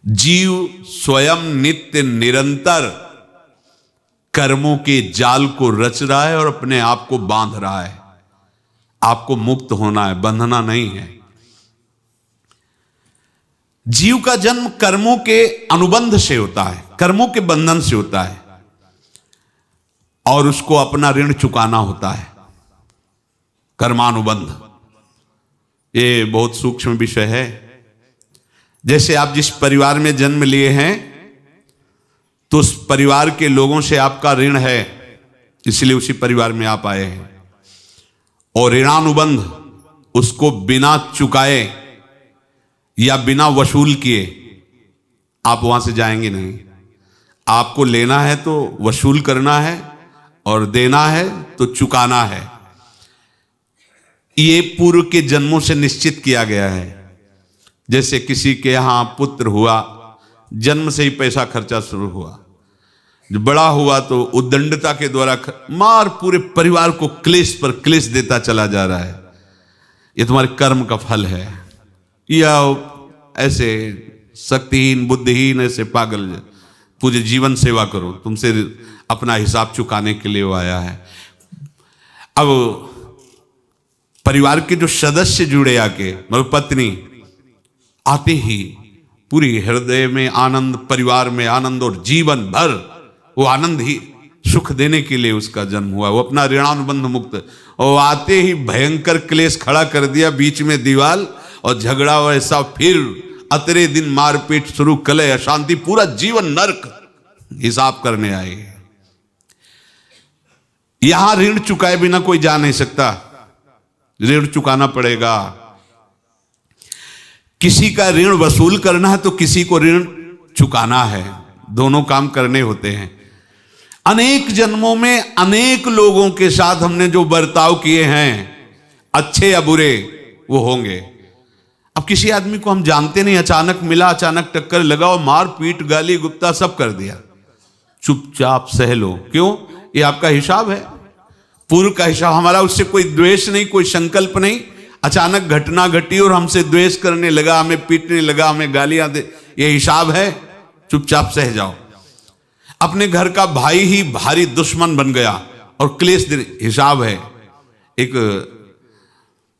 जीव स्वयं नित्य निरंतर कर्मों के जाल को रच रहा है और अपने आप को बांध रहा है। आपको मुक्त होना है, बंधना नहीं है। जीव का जन्म कर्मों के अनुबंध से होता है, कर्मों के बंधन से होता है, और उसको अपना ऋण चुकाना होता है। कर्मानुबंध ये बहुत सूक्ष्म विषय है। जैसे आप जिस परिवार में जन्म लिए हैं तो उस परिवार के लोगों से आपका ऋण है, इसलिए उसी परिवार में आप आए हैं। और ऋणानुबंध उसको बिना चुकाए या बिना वसूल किए आप वहां से जाएंगे नहीं। आपको लेना है तो वसूल करना है और देना है तो चुकाना है। ये पूर्व के जन्मों से निश्चित किया गया है। जैसे किसी के यहां पुत्र हुआ, जन्म से ही पैसा खर्चा शुरू हुआ, जो बड़ा हुआ तो उद्दंडता के द्वारा मार पूरे परिवार को क्लेश पर क्लेश देता चला जा रहा है। ये तुम्हारे कर्म का फल है। या ऐसे शक्तिहीन बुद्धिहीन ऐसे पागल पूरे जीवन सेवा करो, तुमसे अपना हिसाब चुकाने के लिए वो आया है। अब परिवार के जो सदस्य जुड़े आके, मतलब पत्नी आते ही पूरी हृदय में आनंद, परिवार में आनंद, और जीवन भर वो आनंद ही सुख देने के लिए उसका जन्म हुआ। वो अपना ऋणानुबंध मुक्त, और आते ही भयंकर क्लेश खड़ा कर दिया, बीच में दीवाल और झगड़ा वैसा, फिर अतरे दिन मारपीट शुरू, कलह अशांति, पूरा जीवन नरक हिसाब करने आए। यहां ऋण चुकाए बिना कोई जा नहीं सकता, ऋण चुकाना पड़ेगा। किसी का ऋण वसूल करना है तो किसी को ऋण चुकाना है, दोनों काम करने होते हैं। अनेक जन्मों में अनेक लोगों के साथ हमने जो बर्ताव किए हैं, अच्छे या बुरे, वो होंगे। अब किसी आदमी को हम जानते नहीं, अचानक मिला, अचानक टक्कर लगा और मार पीट गाली गुप्ता सब कर दिया, चुपचाप सह लो। क्यों? ये आपका हिसाब है, पूर्व का हिसाब। हमारा उससे कोई द्वेष नहीं, कोई संकल्प नहीं। अचानक घटना घटी और हमसे द्वेष करने लगा, हमें पीटने लगा, हमें गालियां दे, ये हिसाब है, चुपचाप सह जाओ। अपने घर का भाई ही भारी दुश्मन बन गया और क्लेश देने, हिसाब है। एक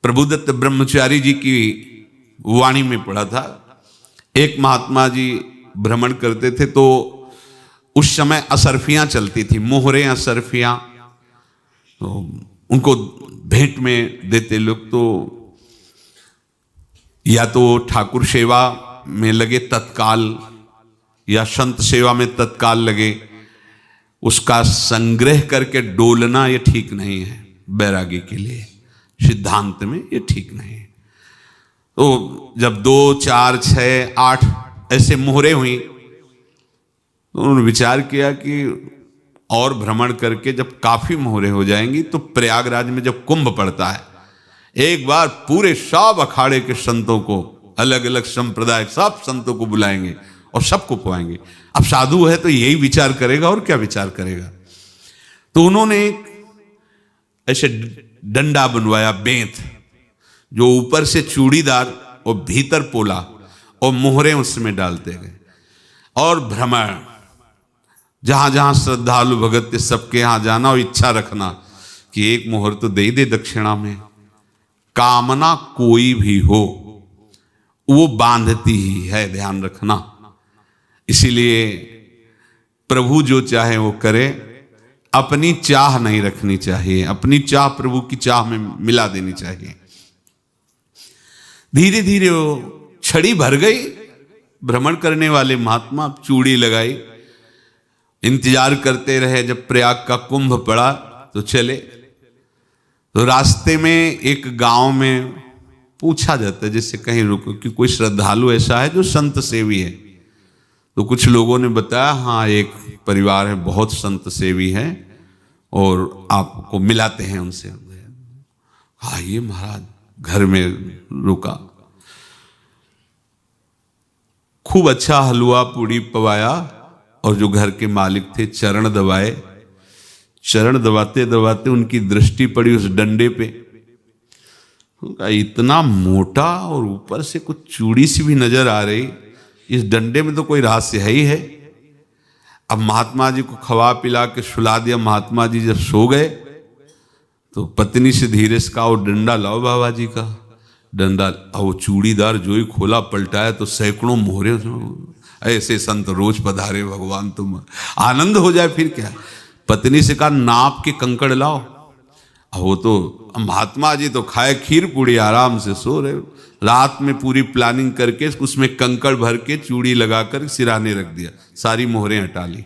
प्रभुदत्त ब्रह्मचारी जी की वाणी में पढ़ा था, एक महात्मा जी भ्रमण करते थे तो उस समय असरफियां चलती थी, मोहरे असरफियां, तो उनको भेंट में देते लोग। तो या तो ठाकुर सेवा में लगे तत्काल, या संत सेवा में तत्काल लगे, उसका संग्रह करके डोलना ये ठीक नहीं है। बैरागी के लिए सिद्धांत में ये ठीक नहीं है। तो जब 2, 4, 6, 8 ऐसे मोहरे हुई तो उन्होंने विचार किया कि और भ्रमण करके जब काफी मोहरे हो जाएंगी तो प्रयागराज में जब कुंभ पड़ता है, एक बार पूरे सब अखाड़े के संतों को, अलग अलग संप्रदाय सब संतों को बुलाएंगे और सबको पुआएंगे। अब साधु है तो यही विचार करेगा, और क्या विचार करेगा। तो उन्होंने ऐसे डंडा बनवाया, बेंत, जो ऊपर से चूड़ीदार और भीतर पोला, और मोहरे उसमें डालते गए। और भ्रमण, जहां जहां श्रद्धालु भगत थे सबके यहां जाना और इच्छा रखना कि एक मोहर तो दे दे दक्षिणा में। कामना कोई भी हो वो बांधती ही है, ध्यान रखना। इसीलिए प्रभु जो चाहे वो करे, अपनी चाह नहीं रखनी चाहिए, अपनी चाह प्रभु की चाह में मिला देनी चाहिए। धीरे धीरे वो छड़ी भर गई। भ्रमण करने वाले महात्मा चूड़ी लगाई, इंतजार करते रहे। जब प्रयाग का कुंभ पड़ा तो चले। तो रास्ते में एक गांव में पूछा जाता है, जैसे कहीं रुको कि कोई श्रद्धालु ऐसा है जो संत सेवी है। तो कुछ लोगों ने बताया, हाँ एक परिवार है बहुत संत सेवी है और आपको मिलाते हैं उनसे। हाँ ये महाराज घर में रुका, खूब अच्छा हलवा पूड़ी पवाया, और जो घर के मालिक थे चरण दबाए। चरण दबाते दबाते उनकी दृष्टि पड़ी उस डंडे पे, इतना मोटा और ऊपर से कुछ चूड़ी सी भी नजर आ रही। इस डंडे में तो कोई रहस्य है ही है। अब महात्मा जी को खवा पिला के सुला दिया। महात्मा जी जब सो गए तो पत्नी से धीरे से कहा, वो डंडा लाओ बाबा जी का डंडा। वो चूड़ीदार जो ही खोला पलटाया तो सैकड़ों मोहरे। ऐसे संत रोज पधारे भगवान, तुम आनंद हो जाए फिर क्या। पत्नी से कहा, नाप के कंकड़ लाओ। वो तो महात्मा जी तो खाए खीर पूड़ी, आराम से सो रहे। रात में पूरी प्लानिंग करके उसमें कंकड़ भर के चूड़ी लगाकर सिराने रख दिया, सारी मोहरें हटा ली।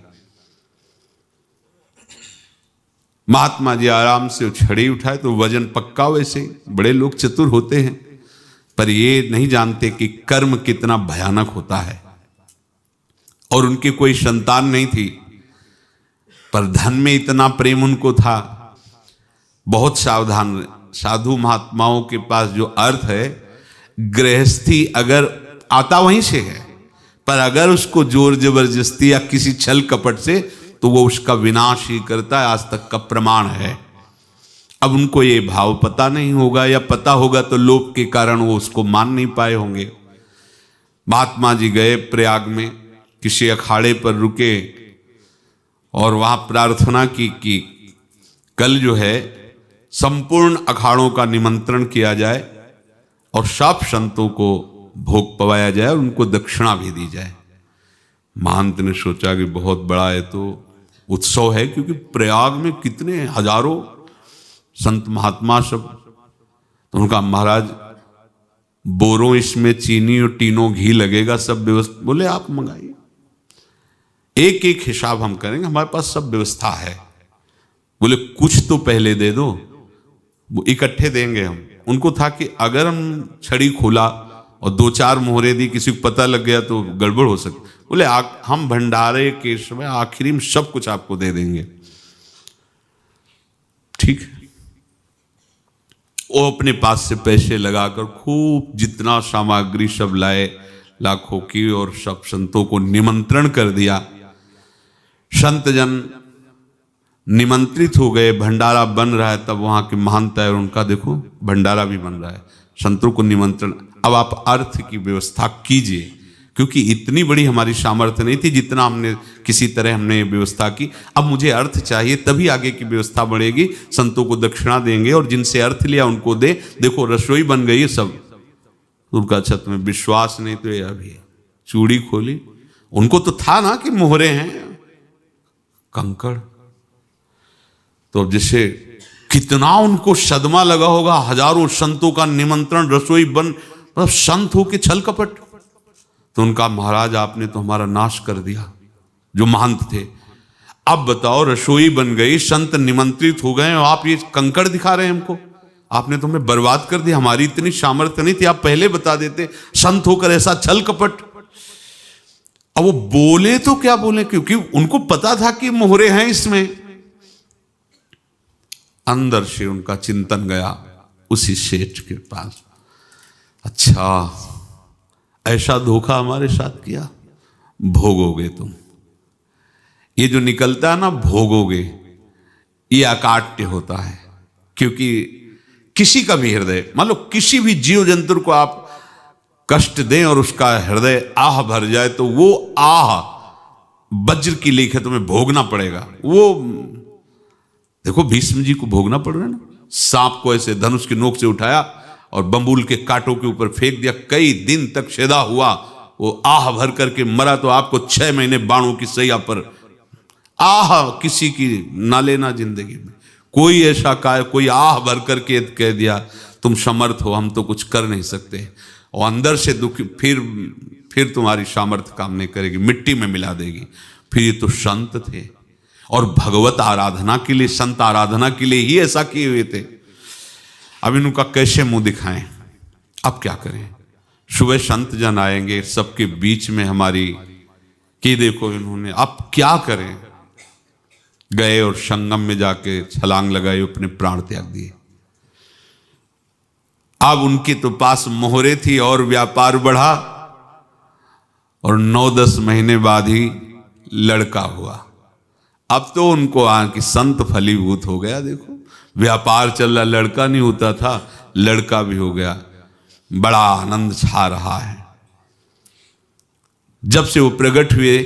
महात्मा जी आराम से छड़ी उठाए तो वजन पक्का। वैसे बड़े लोग चतुर होते हैं, पर ये नहीं जानते कि कर्म कितना भयानक होता है। और उनकी कोई संतान नहीं थी, पर धन में इतना प्रेम उनको था। बहुत सावधान। साधु महात्माओं के पास जो अर्थ है, गृहस्थी अगर आता वहीं से है, पर अगर उसको जोर जबरदस्ती या किसी छल कपट से, तो वो उसका विनाश ही करता है। आज तक का प्रमाण है। अब उनको ये भाव पता नहीं होगा, या पता होगा तो लोभ के कारण वो उसको मान नहीं पाए होंगे। महात्मा जी गए प्रयाग में, किसी अखाड़े पर रुके और वहां प्रार्थना की कि कल जो है संपूर्ण अखाड़ों का निमंत्रण किया जाए और सब संतों को भोग पवाया जाए और उनको दक्षिणा भी दी जाए। महंत ने सोचा कि बहुत बड़ा है तो उत्सव है, क्योंकि प्रयाग में कितने हजारों संत महात्मा सब। तो उनका महाराज बोरों इसमें चीनी और टीनों घी लगेगा, सब व्यवस्था। बोले आप मंगाइए, एक एक हिसाब हम करेंगे, हमारे पास सब व्यवस्था है। बोले कुछ तो पहले दे दो, वो इकट्ठे देंगे हम। उनको था कि अगर हम छड़ी खोला और दो चार मोहरे दी, किसी को पता लग गया तो गड़बड़ हो सकती। बोले हम भंडारे के समय आखिरी में सब कुछ आपको दे देंगे। ठीक है। वो अपने पास से पैसे लगाकर खूब जितना सामग्री सब लाए, लाखों की, और सब संतों को निमंत्रण कर दिया। संत जन निमंत्रित हो गए, भंडारा बन रहा है। तब वहां के महंत है, उनका देखो भंडारा भी बन रहा है, संतों को निमंत्रण। अब आप अर्थ की व्यवस्था कीजिए, क्योंकि इतनी बड़ी हमारी सामर्थ्य नहीं थी जितना हमने किसी तरह हमने व्यवस्था की। अब मुझे अर्थ चाहिए, तभी आगे की व्यवस्था बढ़ेगी। संतों को दक्षिणा देंगे और जिनसे अर्थ लिया उनको दे। देखो रसोई बन गई है सब। उनका छत में विश्वास नहीं तो ये अभी चूड़ी खोली। उनको तो था ना कि मोहरे हैं, कंकड़। तो जैसे कितना उनको सदमा लगा होगा। हजारों संतों का निमंत्रण, रसोई बन, मतलब संत हो के छल कपट। तो उनका महाराज आपने तो हमारा नाश कर दिया, जो महंत थे। अब बताओ रसोई बन गई, संत निमंत्रित हो गए और आप ये कंकड़ दिखा रहे हैं हमको। आपने तो हमें बर्बाद कर दिया। हमारी इतनी सामर्थ्य नहीं थी, आप पहले बता देते। संत होकर ऐसा छल कपट। अब वो बोले तो क्या बोले, क्योंकि उनको पता था कि मोहरे हैं इसमें। अंदर से उनका चिंतन गया उसी सेठ के पास, अच्छा ऐसा धोखा हमारे साथ किया, भोगोगे तुम। ये जो निकलता है ना भोगोगे, ये अकाट्य होता है। क्योंकि किसी का भी हृदय, मान लो किसी भी जीव जंतु को आप कष्ट दें और उसका हृदय आह भर जाए, तो वो आह वज्र की लेख है, तुम्हें भोगना पड़ेगा। वो देखो भीष्म जी को भोगना पड़ रहा है ना। सांप को ऐसे धनुष की नोक से उठाया और बंबूल के कांटों के ऊपर फेंक दिया, कई दिन तक शेदा हुआ, वो आह भर करके मरा। तो आपको 6 महीने बाणों की सैया पर आह किसी की ना लेना जिंदगी में। कोई ऐसा कोई आह भर करके कह दिया तुम समर्थ हो, हम तो कुछ कर नहीं सकते, और अंदर से दुखी, फिर तुम्हारी सामर्थ्य काम नहीं करेगी, मिट्टी में मिला देगी। फिर ये तो संत थे और भगवत आराधना के लिए, संत आराधना के लिए ही ऐसा किए हुए थे। अब इनका कैसे मुंह दिखाएं, अब क्या करें। सुबह संत जन आएंगे, सबके बीच में हमारी कि देखो इन्होंने, अब क्या करें। गए और संगम में जाके छलांग लगाई, अपने प्राण त्याग दिए। अब उनके तो पास मोहरे थी और व्यापार बढ़ा, और 9-10 महीने बाद ही लड़का हुआ। अब तो उनको कि संत फलीभूत हो गया। देखो व्यापार चल रहा, लड़का नहीं होता था, लड़का भी हो गया। बड़ा आनंद छा रहा है। जब से वो प्रकट हुए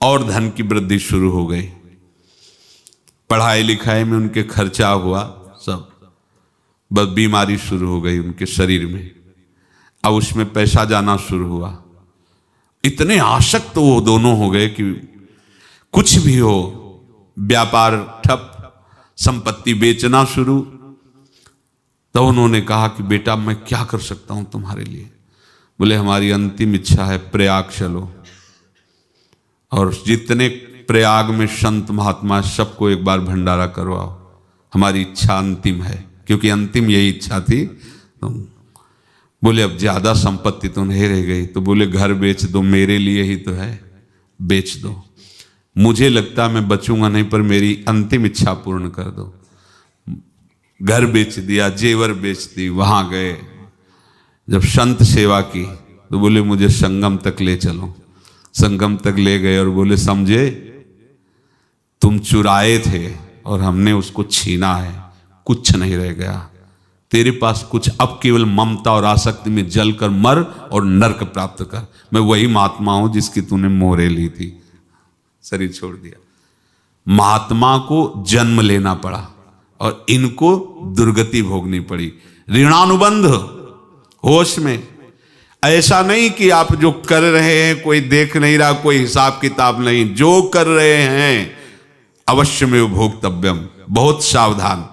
और धन की वृद्धि शुरू हो गई, पढ़ाई लिखाई में उनके खर्चा हुआ सब, बस बीमारी शुरू हो गई उनके शरीर में, अब उसमें पैसा जाना शुरू हुआ। इतने आसक्त तो वो दोनों हो गए कि कुछ भी हो, व्यापार ठप, संपत्ति बेचना शुरू। तो उन्होंने कहा कि बेटा मैं क्या कर सकता हूं तुम्हारे लिए? बोले हमारी अंतिम इच्छा है प्रयाग चलो, और जितने प्रयाग में संत महात्मा सबको एक बार भंडारा करवाओ, हमारी इच्छा अंतिम है, क्योंकि अंतिम यही इच्छा थी। तो बोले अब ज्यादा संपत्ति तो नहीं रह गई, तो बोले घर बेच दो, मेरे लिए ही तो है, बेच दो, मुझे लगता मैं बचूंगा नहीं, पर मेरी अंतिम इच्छा पूर्ण कर दो। घर बेच दिया, जेवर बेच दी, वहां गए, जब संत सेवा की तो बोले मुझे संगम तक ले चलो। संगम तक ले गए और बोले समझे तुम चुराए थे और हमने उसको छीना है, कुछ नहीं रह गया तेरे पास कुछ, अब केवल ममता और आसक्ति में जल कर मर और नरक प्राप्त कर। मैं वही महात्मा हूं जिसकी तूने मोहरे ली थी, शरीर छोड़ दिया। महात्मा को जन्म लेना पड़ा और इनको दुर्गति भोगनी पड़ी। ऋणानुबंध होश में, ऐसा नहीं कि आप जो कर रहे हैं कोई देख नहीं रहा, कोई हिसाब किताब नहीं, जो कर रहे हैं अवश्य में भोक्तव्यम, बहुत सावधान।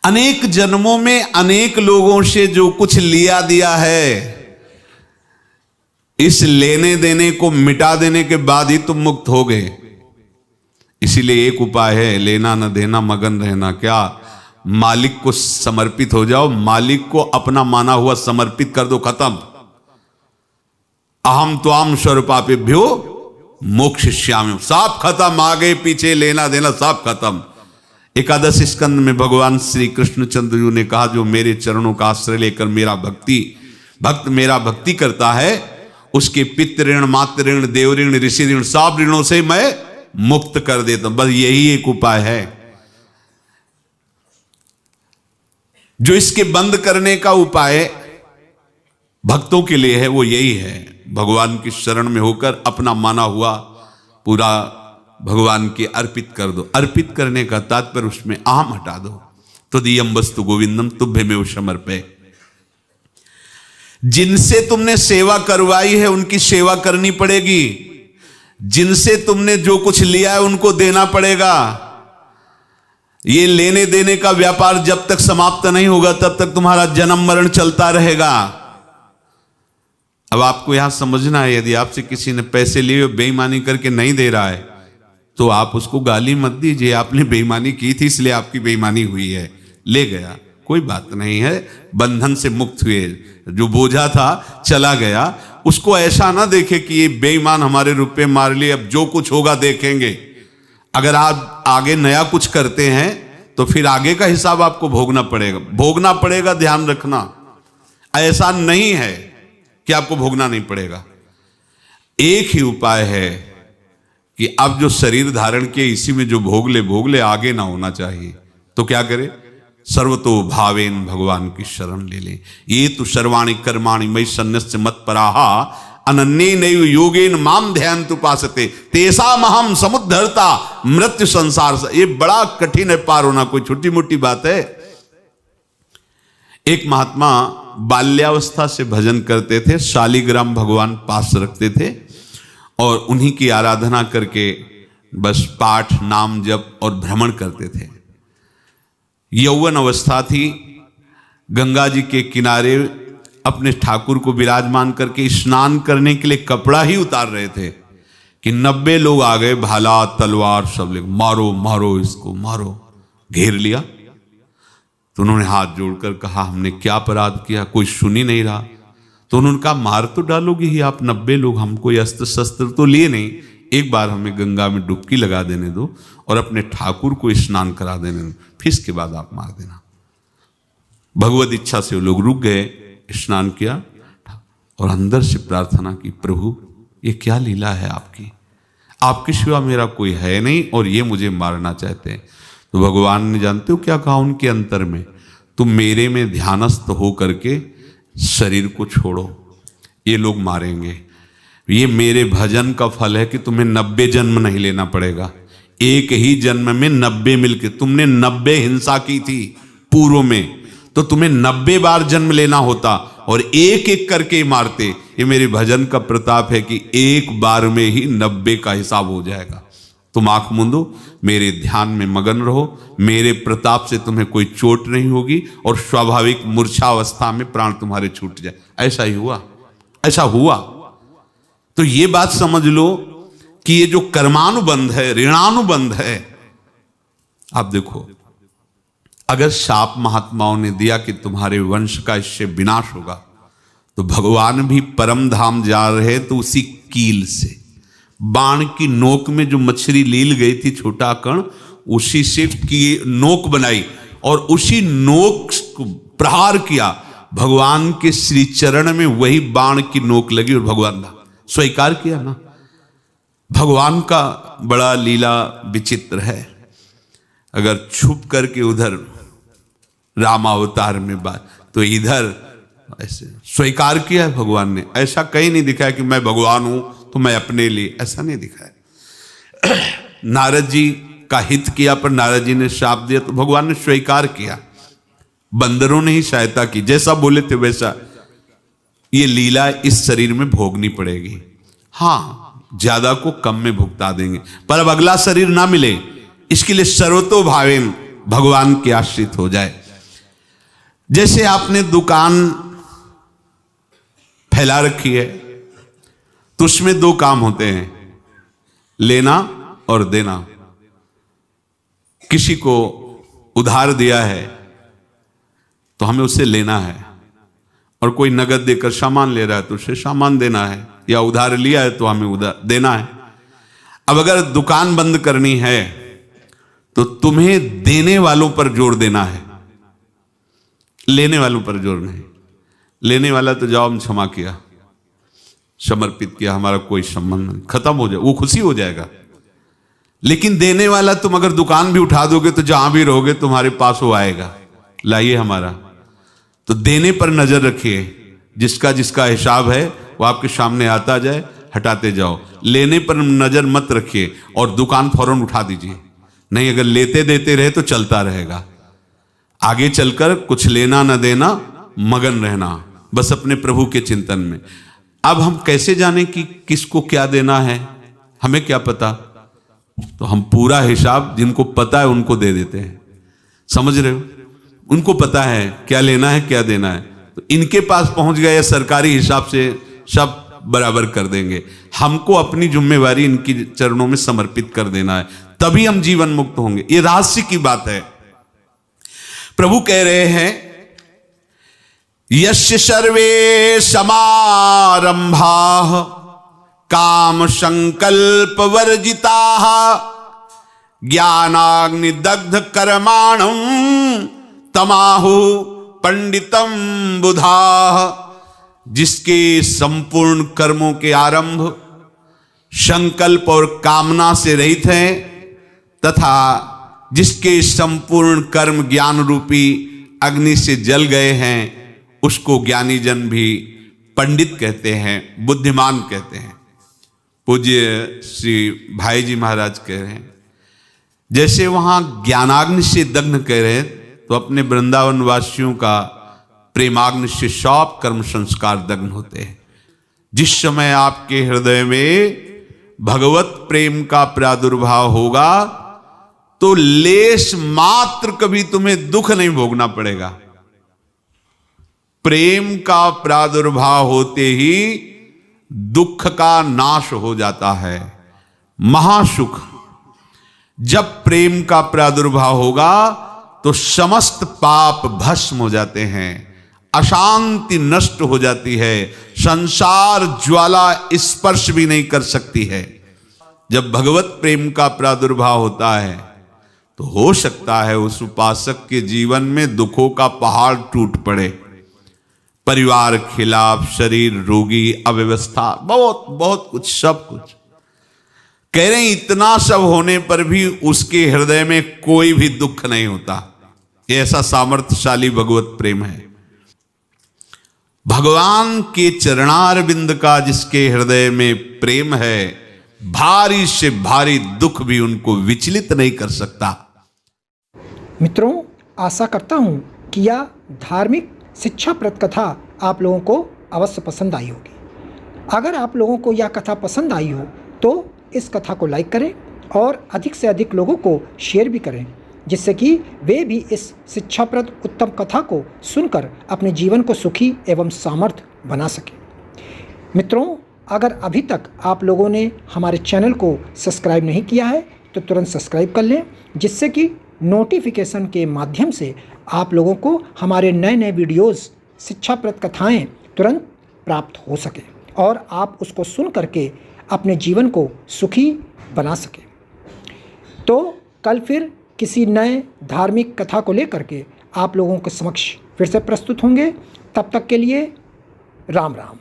अनेक जन्मों में अनेक लोगों से जो कुछ लिया दिया है, इस लेने देने को मिटा देने के बाद ही तुम मुक्त हो गए। इसीलिए एक उपाय है, लेना न देना मगन रहना। क्या? मालिक को समर्पित हो जाओ, मालिक को अपना माना हुआ समर्पित कर दो, खत्म। अहम त्वाम स्वरूपापेभ्यो मोक्षयिष्यामि, सब खत्म, आगे पीछे लेना देना सब खत्म। एकादश स्कंद में भगवान श्री कृष्णचंद्र जी ने कहा जो मेरे चरणों का आश्रय लेकर मेरा भक्त मेरा भक्ति करता है, उसके पितृ ऋण, मातृ ऋण, देव ऋण, ऋषि ऋण, सब ऋणों से मैं मुक्त कर देता हूं। बस यही एक उपाय है जो इसके बंद करने का उपाय भक्तों के लिए है, वो यही है, भगवान की शरण में होकर अपना माना हुआ पूरा भगवान के अर्पित कर दो। अर्पित करने का तात्पर्य उसमें अहम हटा दो। तो दियम वस्तु गोविंदम तुभ्यमेव समर्पय। जिनसे तुमने सेवा करवाई है उनकी सेवा करनी पड़ेगी, जिनसे तुमने जो कुछ लिया है उनको देना पड़ेगा। ये लेने देने का व्यापार जब तक समाप्त नहीं होगा तब तक तुम्हारा जन्म मरण चलता रहेगा। अब आपको यहां समझना है, यदि आपसे किसी ने पैसे लिए बेईमानी करके नहीं दे रहा है तो आप उसको गाली मत दीजिए, आपने बेईमानी की थी इसलिए आपकी बेईमानी हुई है, ले गया, कोई बात नहीं है, बंधन से मुक्त हुए, जो बोझा था चला गया। उसको ऐसा ना देखे कि ये बेईमान हमारे रुपए मार लिए, अब जो कुछ होगा देखेंगे। अगर आप आगे नया कुछ करते हैं तो फिर आगे का हिसाब आपको भोगना पड़ेगा, ध्यान रखना। ऐसा नहीं है कि आपको भोगना नहीं पड़ेगा। एक ही उपाय है कि अब जो शरीर धारण किए इसी में जो भोग ले, आगे ना होना चाहिए। तो क्या करे? सर्वतो भावेन भगवान की शरण ले ले। ये तो सर्वाणि कर्माणि मयि सन्न्यस्य मत्पराहा अनन्ये नैव योगेन माम ध्यायन्तु उपासते तेषाम् अहं समुद्धर्ता मृत्यु संसार से। ये बड़ा कठिन है पार होना, कोई छोटी मोटी बात है। एक महात्मा बाल्यावस्था से भजन करते थे, शालिग्राम भगवान पास रखते थे और उन्हीं की आराधना करके बस पाठ, नाम, जप और भ्रमण करते थे। यौवन अवस्था थी, गंगा जी के किनारे अपने ठाकुर को विराजमान करके स्नान करने के लिए कपड़ा ही उतार रहे थे कि 90 लोग आ गए, भाला तलवार सब लोग, मारो मारो इसको मारो, घेर लिया। तो उन्होंने हाथ जोड़कर कहा हमने क्या अपराध किया? कोई सुन ही नहीं रहा। तो उन्होंने कहा मार तो डालोगे ही आप 90 लोग, हम कोई अस्त्र शस्त्र तो लिए नहीं, एक बार हमें गंगा में डुबकी लगा देने दो और अपने ठाकुर को स्नान करा देने दो, फिर इसके बाद आप मार देना। भगवत इच्छा से वो लोग रुक गए, स्नान किया और अंदर से प्रार्थना की, प्रभु ये क्या लीला है आपकी, आपके सिवा मेरा कोई है नहीं और ये मुझे मारना चाहते हैं। तो भगवान ने जानते हो क्या कहा उनके अंतर में? तुम मेरे में ध्यानस्थ हो करके शरीर को छोड़ो, ये लोग मारेंगे। ये मेरे भजन का फल है कि तुम्हें 90 जन्म नहीं लेना पड़ेगा। एक ही जन्म में 90 मिलके, तुमने 90 हिंसा की थी पूर्व में, तो तुम्हें 90 बार जन्म लेना होता और एक एक करके मारते। ये मेरे भजन का प्रताप है कि एक बार में ही 90 का हिसाब हो जाएगा। तुम आंख मूंदो, मेरे ध्यान में मगन रहो, मेरे प्रताप से तुम्हें कोई चोट नहीं होगी और स्वाभाविक मूर्छावस्था में प्राण तुम्हारे छूट जाए। ऐसा ही हुआ, ऐसा हुआ। तो ये बात समझ लो कि ये जो कर्मानुबंध है, ऋणानुबंध है। आप देखो, अगर शाप महात्माओं ने दिया कि तुम्हारे वंश का इससे विनाश होगा, तो भगवान भी परम धाम जा रहे तो उसी कील से, बाण की नोक में जो मछली लील गई थी छोटा कण, उसी से की नोक बनाई और उसी नोक को प्रहार किया। भगवान के श्री चरण में वही बाण की नोक लगी और भगवान ने स्वीकार किया ना। भगवान का बड़ा लीला विचित्र है। अगर छुप करके उधर रामावतार में बात, तो इधर ऐसे स्वीकार किया है भगवान ने। ऐसा कहीं नहीं दिखाया कि मैं भगवान हूं तो मैं अपने लिए, ऐसा नहीं दिखाया। नारद जी का हित किया पर नारद जी ने श्राप दिया तो भगवान ने स्वीकार किया। बंदरों ने ही सहायता की, जैसा बोले थे वैसा। ये लीला इस शरीर में भोगनी पड़ेगी। हाँ, ज्यादा को कम में भुगता देंगे, पर अब अगला शरीर ना मिले, इसके लिए सर्वतो भावेन भगवान के आश्रित हो जाए। जैसे आपने दुकान फैला रखी है तो उसमें दो काम होते हैं, लेना और देना। किसी को उधार दिया है तो हमें उससे लेना है, और कोई नगद देकर सामान ले रहा है तो उसे सामान देना है, या उधार लिया है तो हमें उधार देना है। अब अगर दुकान बंद करनी है तो तुम्हें देने वालों पर जोर देना है, लेने वालों पर जोर नहीं। लेने वाला तो जाओ हम क्षमा किया, समर्पित किया, हमारा कोई संबंध नहीं, खत्म हो जाए, वो खुशी हो जाएगा। लेकिन देने वाला तुम अगर दुकान भी उठा दोगे तो जहां भी रहोगे तुम्हारे पास वो आएगा, लाइए हमारा। तो देने पर नजर रखिए, जिसका जिसका हिसाब है वो आपके सामने आता जाए, हटाते जाओ। लेने पर नजर मत रखिए और दुकान फौरन उठा दीजिए, नहीं अगर लेते देते रहे तो चलता रहेगा। आगे चलकर कुछ लेना न देना, मगन रहना बस अपने प्रभु के चिंतन में। अब हम कैसे जाने कि किसको क्या देना है, हमें क्या पता? तो हम पूरा हिसाब जिनको पता है उनको दे देते हैं। समझ रहे हो? उनको पता है क्या लेना है क्या देना है, तो इनके पास पहुंच गए, सरकारी हिसाब से सब बराबर कर देंगे। हमको अपनी जिम्मेवारी इनकी चरणों में समर्पित कर देना है, तभी हम जीवन मुक्त होंगे। ये रहस्य की बात है। प्रभु कह रहे हैं, यस्य सर्वे समारंभाः काम संकल्प वर्जिताः ज्ञानाग्नि दग्ध कर्माणं तमाहु पंडितम बुधाः। जिसके संपूर्ण कर्मों के आरंभ संकल्प और कामना से रहित हैं, तथा जिसके संपूर्ण कर्म ज्ञान रूपी अग्नि से जल गए हैं, उसको ज्ञानी जन भी पंडित कहते हैं, बुद्धिमान कहते हैं। पूज्य श्री भाई जी महाराज कह रहे हैं, जैसे वहां ज्ञानाग्नि से दग्न कह रहे हैं, तो अपने वृंदावन वासियों का प्रेमाग्नि से सब कर्म संस्कार दग्न होते हैं। जिस समय आपके हृदय में भगवत प्रेम का प्रादुर्भाव होगा तो लेश मात्र कभी तुम्हें दुख नहीं भोगना पड़ेगा। प्रेम का प्रादुर्भाव होते ही दुख का नाश हो जाता है, महासुख। जब प्रेम का प्रादुर्भाव होगा तो समस्त पाप भस्म हो जाते हैं, अशांति नष्ट हो जाती है, संसार ज्वाला स्पर्श भी नहीं कर सकती है। जब भगवत प्रेम का प्रादुर्भाव होता है तो हो सकता है उस उपासक के जीवन में दुखों का पहाड़ टूट पड़े, परिवार खिलाफ, शरीर रोगी, अव्यवस्था, बहुत बहुत कुछ, सब कुछ। कह रहे हैं इतना सब होने पर भी उसके हृदय में कोई भी दुख नहीं होता। ऐसा सामर्थ्यशाली भगवत प्रेम है। भगवान के चरणारविंद का जिसके हृदय में प्रेम है, भारी से भारी दुख भी उनको विचलित नहीं कर सकता। मित्रों, आशा करता हूँ कि यह धार्मिक शिक्षाप्रद कथा आप लोगों को अवश्य पसंद आई होगी। अगर आप लोगों को यह कथा पसंद आई हो तो इस कथा को लाइक करें और अधिक से अधिक लोगों को शेयर भी करें, जिससे कि वे भी इस शिक्षाप्रद उत्तम कथा को सुनकर अपने जीवन को सुखी एवं सामर्थ्य बना सकें। मित्रों, अगर अभी तक आप लोगों ने हमारे चैनल को सब्सक्राइब नहीं किया है तो तुरंत सब्सक्राइब कर लें, जिससे कि नोटिफिकेशन के माध्यम से आप लोगों को हमारे नए नए वीडियोस, शिक्षाप्रद कथाएं तुरंत प्राप्त हो सके और आप उसको सुन करके अपने जीवन को सुखी बना सकें। तो कल फिर किसी नए धार्मिक कथा को लेकर के आप लोगों के समक्ष फिर से प्रस्तुत होंगे। तब तक के लिए राम राम।